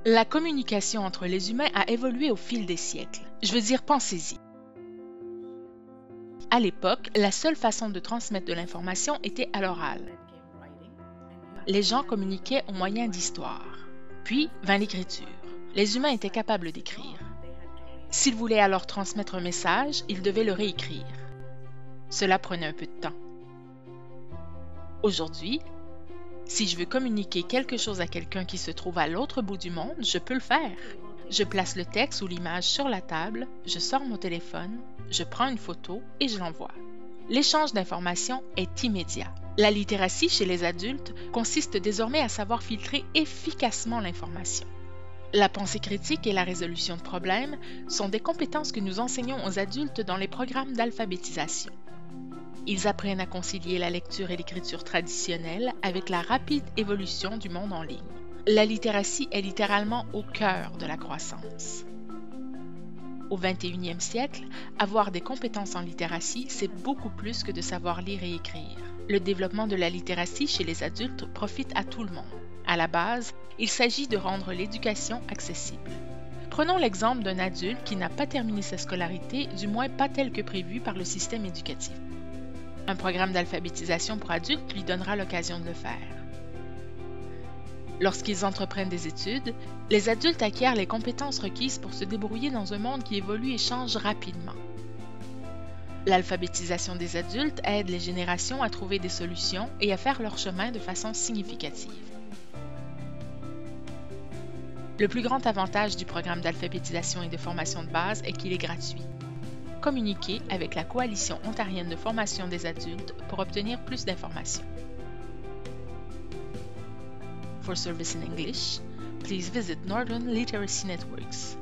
La communication entre les humains a évolué au fil des siècles. Je veux dire, pensez-y. À l'époque, la seule façon de transmettre de l'information était à l'oral. Les gens communiquaient au moyen d'histoires. Puis vint l'écriture. Les humains étaient capables d'écrire. S'ils voulaient alors transmettre un message, ils devaient le réécrire. Cela prenait un peu de temps. Aujourd'hui, si je veux communiquer quelque chose à quelqu'un qui se trouve à l'autre bout du monde, je peux le faire. Je place le texte ou l'image sur la table, je sors mon téléphone, je prends une photo et je l'envoie. L'échange d'informations est immédiat. La littératie chez les adultes consiste désormais à savoir filtrer efficacement l'information. La pensée critique et la résolution de problèmes sont des compétences que nous enseignons aux adultes dans les programmes d'alphabétisation. Ils apprennent à concilier la lecture et l'écriture traditionnelle avec la rapide évolution du monde en ligne. La littératie est littéralement au cœur de la croissance. Au 21e siècle, avoir des compétences en littératie, c'est beaucoup plus que de savoir lire et écrire. Le développement de la littératie chez les adultes profite à tout le monde. À la base, il s'agit de rendre l'éducation accessible. Prenons l'exemple d'un adulte qui n'a pas terminé sa scolarité, du moins pas tel que prévu par le système éducatif. Un programme d'alphabétisation pour adultes lui donnera l'occasion de le faire. Lorsqu'ils entreprennent des études, les adultes acquièrent les compétences requises pour se débrouiller dans un monde qui évolue et change rapidement. L'alphabétisation des adultes aide les générations à trouver des solutions et à faire leur chemin de façon significative. Le plus grand avantage du programme d'alphabétisation et de formation de base est qu'il est gratuit. Communiquez avec la Coalition ontarienne de formation des adultes pour obtenir plus d'informations. For service in English, please visit Northern Literacy Networks.